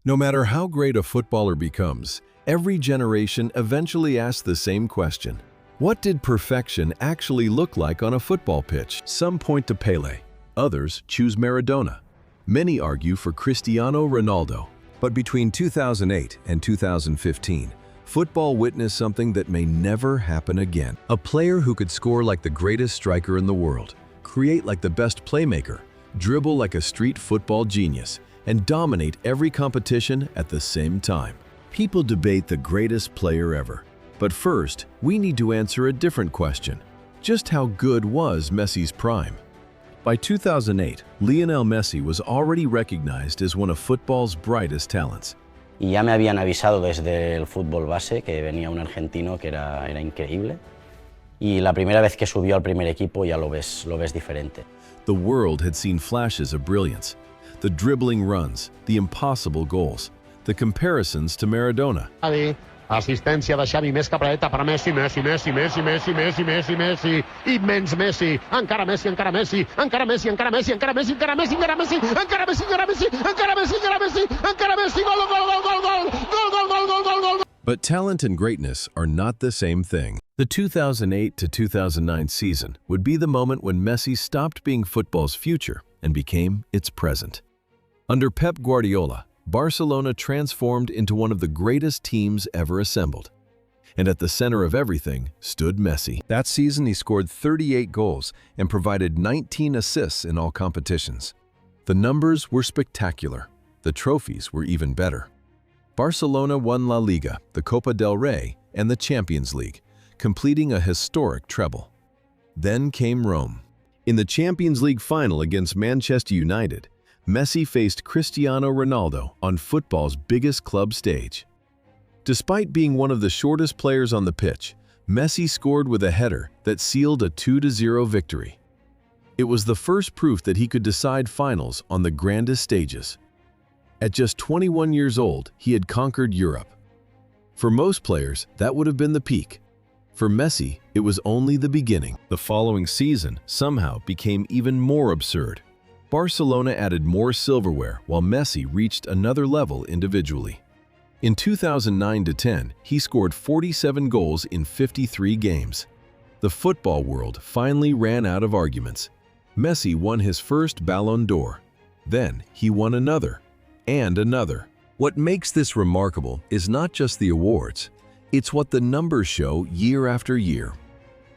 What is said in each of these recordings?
No matter how great a footballer becomes, every generation eventually asks the same question. What did perfection actually look like on a football pitch? Some point to Pelé, others choose Maradona. Many argue for Cristiano Ronaldo. But between 2008 and 2015, football witnessed something that may never happen again. A player who could score like the greatest striker in the world, create like the best playmaker, dribble like a street football genius, and dominate every competition at the same time. People debate the greatest player ever. But first, we need to answer a different question. Just how good was Messi's prime? By 2008, Lionel Messi was already recognized as one of football's brightest talents. Y ya me habían avisado desde el fútbol base que venía un argentino que era increíble. Y la primera vez que subió al primer equipo ya lo ves diferente. The world had seen flashes of brilliance. The dribbling runs, the impossible goals, the comparisons to Maradona. Assistència de Xavi, més capradeta per Messi, Messi, immens Messi, encara Messi, encara Messi, encara Messi, encara Messi, encara Messi, encara Messi, encara Messi, encara Messi, encara Messi, encara Messi, encara Messi, encara Messi, gol, gol, gol, gol, gol, gol, gol, gol, gol, gol, gol. But talent and greatness are not the same thing. The 2008 to 2009 season would be the moment when Messi stopped being football's future and became its present. Under Pep Guardiola, Barcelona transformed into one of the greatest teams ever assembled. And at the center of everything stood Messi. That season, he scored 38 goals and provided 19 assists in all competitions. The numbers were spectacular. The trophies were even better. Barcelona won La Liga, the Copa del Rey, and the Champions League, completing a historic treble. Then came Rome. In the Champions League final against Manchester United, Messi faced Cristiano Ronaldo on football's biggest club stage. Despite being one of the shortest players on the pitch, Messi scored with a header that sealed a 2-0 victory. It was the first proof that he could decide finals on the grandest stages. At just 21 years old, he had conquered Europe. For most players, that would have been the peak. For Messi, it was only the beginning. The following season somehow became even more absurd. Barcelona added more silverware while Messi reached another level individually. In 2009-10, he scored 47 goals in 53 games. The football world finally ran out of arguments. Messi won his first Ballon d'Or. Then he won another, and another. What makes this remarkable is not just the awards, it's what the numbers show year after year.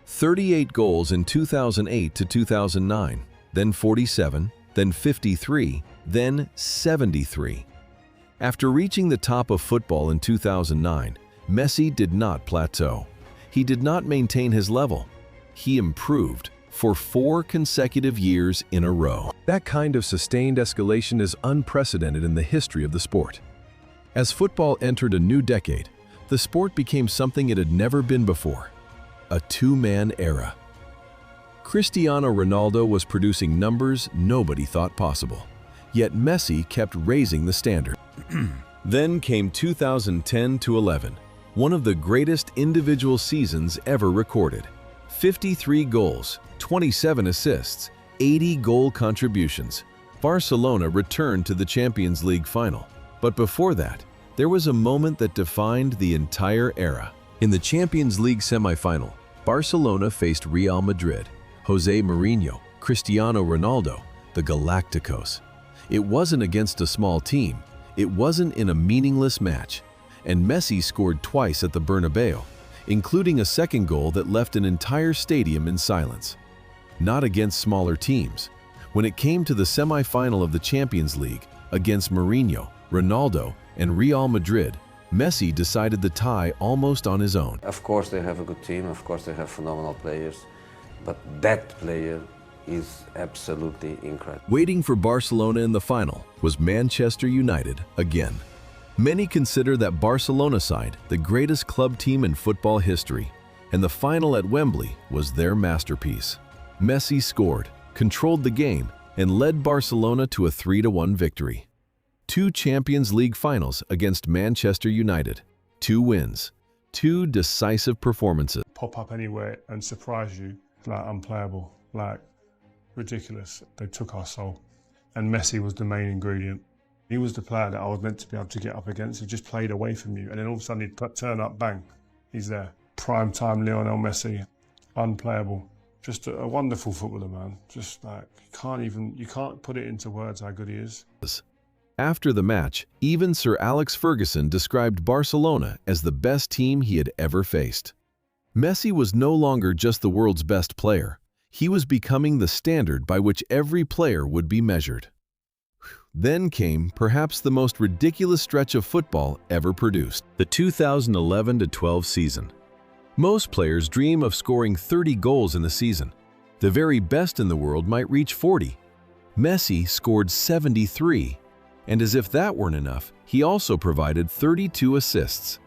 38 goals in 2008 to 2009, then 47, then 53, then 73. After reaching the top of football in 2009, Messi did not plateau. He did not maintain his level. He improved for 4 consecutive years in a row. That kind of sustained escalation is unprecedented in the history of the sport. As football entered a new decade, the sport became something it had never been before, a two-man era. Cristiano Ronaldo was producing numbers nobody thought possible, yet Messi kept raising the standard. Then came 2010-11, one of the greatest individual seasons ever recorded. 53 goals, 27 assists, 80 goal contributions. Barcelona returned to the Champions League final. But before that, there was a moment that defined the entire era. In the Champions League semifinal, Barcelona faced Real Madrid, Jose Mourinho, Cristiano Ronaldo, the Galacticos. It wasn't against a small team. It wasn't in a meaningless match. And Messi scored twice at the Bernabeu, including a second goal that left an entire stadium in silence. Not against smaller teams. When it came to the semi-final of the Champions League against Mourinho, Ronaldo, and Real Madrid, Messi decided the tie almost on his own. Of course they have a good team, of course they have phenomenal players, but that player is absolutely incredible. Waiting for Barcelona in the final was Manchester United again. Many consider that Barcelona side the greatest club team in football history, and the final at Wembley was their masterpiece. Messi scored, controlled the game, and led Barcelona to a 3-1 victory. 2 Champions League finals against Manchester United, 2 wins, 2 decisive performances. Pop up anywhere and surprise you, like unplayable, like ridiculous. They took our soul. And Messi was the main ingredient. He was the player that I was meant to be able to get up against. He just played away from you, and then all of a sudden he'd turn up, bang, he's there. Prime time Lionel Messi, unplayable. Just a wonderful footballer, man. Just like, you can't put it into words how good he is. After the match, even Sir Alex Ferguson described Barcelona as the best team he had ever faced. Messi was no longer just the world's best player. He was becoming the standard by which every player would be measured. Then came perhaps the most ridiculous stretch of football ever produced, the 2011-12 season. Most players dream of scoring 30 goals in the season. The very best in the world might reach 40. Messi scored 73, and as if that weren't enough, he also provided 32 assists.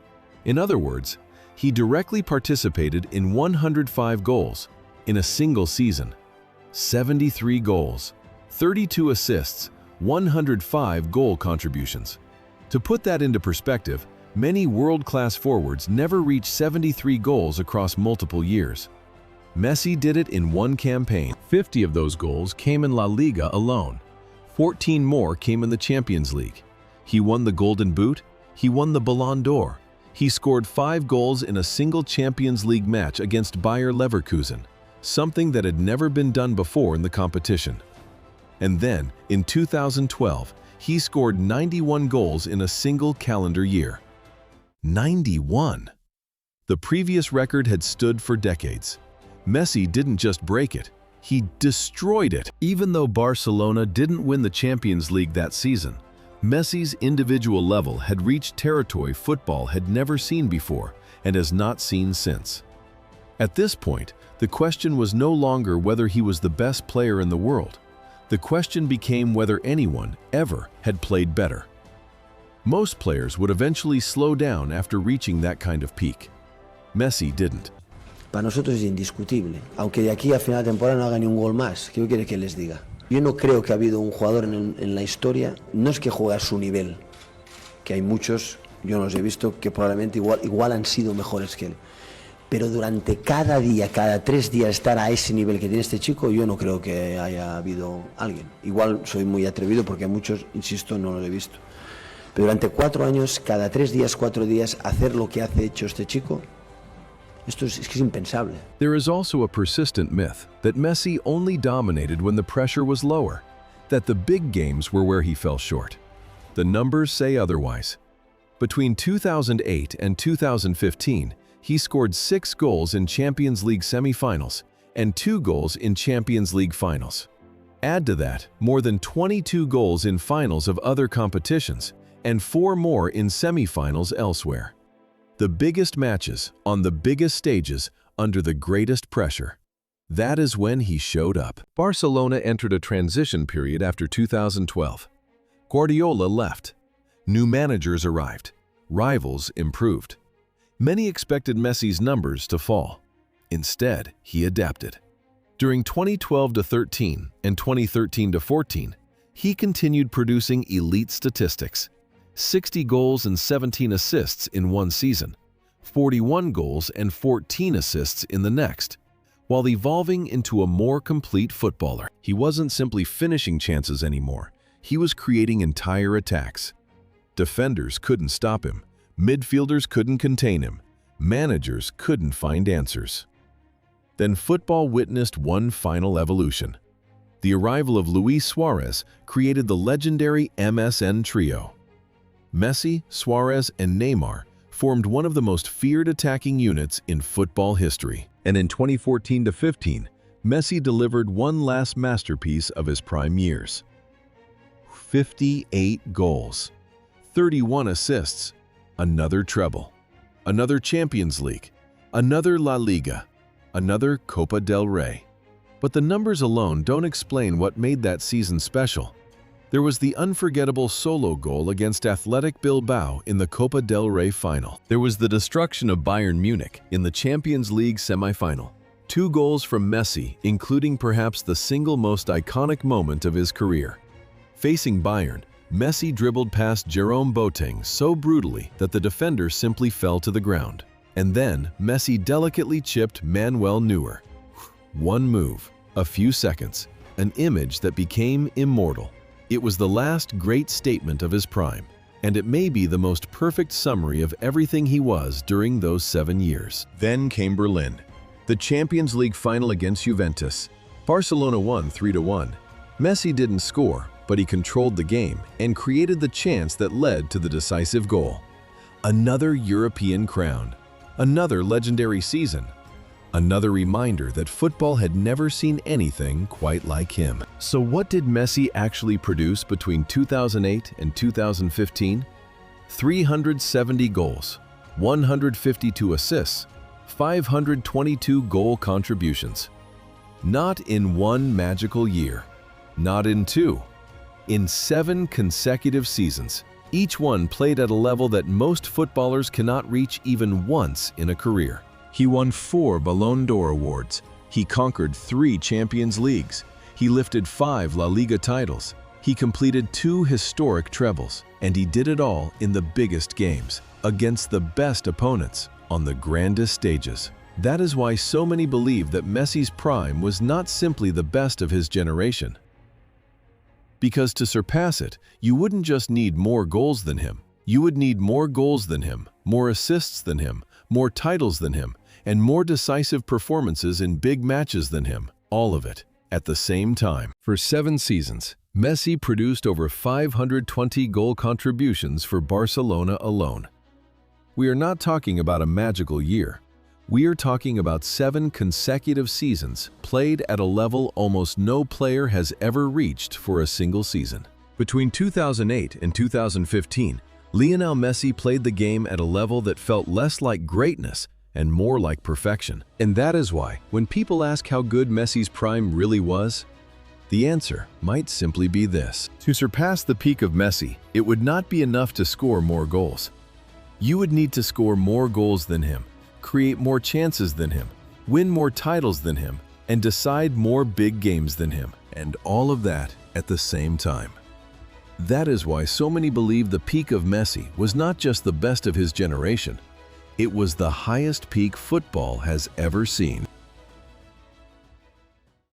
In other words, he directly participated in 105 goals in a single season. 73 goals, 32 assists, 105 goal contributions. To put that into perspective, many world-class forwards never reach 73 goals across multiple years. Messi did it in one campaign. 50 of those goals came in La Liga alone. 14 more came in the Champions League. He won the Golden Boot. He won the Ballon d'Or. He scored 5 goals in a single Champions League match against Bayer Leverkusen, something that had never been done before in the competition. And then, in 2012, he scored 91 goals in a single calendar year. 91! The previous record had stood for decades. Messi didn't just break it, he destroyed it. Even though Barcelona didn't win the Champions League that season, Messi's individual level had reached territory football had never seen before and has not seen since. At this point, the question was no longer whether he was the best player in the world. The question became whether anyone, ever, had played better. Most players would eventually slow down after reaching that kind of peak. Messi didn't. Para nosotros es indiscutible, aunque de aquí a final de temporada no haga ni un gol más. ¿Qué quiere que les diga? Yo no creo que ha habido un jugador en la historia, no es que juegue a su nivel, que hay muchos, yo no los he visto, que probablemente igual han sido mejores que él. Pero durante cada día, cada 3 días estar a ese nivel que tiene este chico, yo no creo que haya habido alguien. Igual soy muy atrevido porque a muchos, insisto, no los he visto. Pero durante 4 años, cada 3 días, 4 días, hacer lo que ha hecho este chico, esto es que es impensable. There is also a persistent myth that Messi only dominated when the pressure was lower, that the big games were where he fell short. The numbers say otherwise. Between 2008 and 2015, he scored 6 goals in Champions League semifinals and 2 goals in Champions League finals. Add to that more than 22 goals in finals of other competitions and 4 more in semifinals elsewhere. The biggest matches, on the biggest stages, under the greatest pressure. That is when he showed up. Barcelona entered a transition period after 2012. Guardiola left. New managers arrived. Rivals improved. Many expected Messi's numbers to fall. Instead, he adapted. During 2012-13 and 2013-14, he continued producing elite statistics. 60 goals and 17 assists in one season, 41 goals and 14 assists in the next, while evolving into a more complete footballer. He wasn't simply finishing chances anymore, he was creating entire attacks. Defenders couldn't stop him. Midfielders couldn't contain him. Managers couldn't find answers. Then football witnessed one final evolution. The arrival of Luis Suarez created the legendary MSN trio. Messi, Suarez, and Neymar formed one of the most feared attacking units in football history. And in 2014-15, Messi delivered one last masterpiece of his prime years. 58 goals, 31 assists, another treble, another Champions League, another La Liga, another Copa del Rey. But the numbers alone don't explain what made that season special. There was the unforgettable solo goal against Athletic Bilbao in the Copa del Rey final. There was the destruction of Bayern Munich in the Champions League semifinal. 2 goals from Messi, including perhaps the single most iconic moment of his career. Facing Bayern, Messi dribbled past Jerome Boateng so brutally that the defender simply fell to the ground. And then Messi delicately chipped Manuel Neuer. One move, a few seconds, an image that became immortal. It was the last great statement of his prime, and it may be the most perfect summary of everything he was during those 7 years. Then came Berlin, the Champions League final against Juventus. Barcelona won 3-1. Messi didn't score, but he controlled the game and created the chance that led to the decisive goal. Another European crown, another legendary season, another reminder that football had never seen anything quite like him. So what did Messi actually produce between 2008 and 2015? 370 goals, 152 assists, 522 goal contributions. Not in one magical year, not in two, in 7 consecutive seasons, each one played at a level that most footballers cannot reach even once in a career. He won 4 Ballon d'Or awards. He conquered 3 Champions Leagues. He lifted 5 La Liga titles. He completed 2 historic trebles. And he did it all in the biggest games, against the best opponents, on the grandest stages. That is why so many believe that Messi's prime was not simply the best of his generation. Because to surpass it, you wouldn't just need more goals than him. You would need more goals than him, more assists than him, more titles than him, and more decisive performances in big matches than him. All of it, at the same time. For 7 seasons, Messi produced over 520 goal contributions for Barcelona alone. We are not talking about a magical year. We are talking about 7 consecutive seasons played at a level almost no player has ever reached for a single season. Between 2008 and 2015, Lionel Messi played the game at a level that felt less like greatness and more like perfection. And that is why, when people ask how good Messi's prime really was, the answer might simply be this. To surpass the peak of Messi, it would not be enough to score more goals. You would need to score more goals than him, create more chances than him, win more titles than him, and decide more big games than him, and all of that at the same time. That is why so many believe the peak of Messi was not just the best of his generation, it was the highest peak football has ever seen.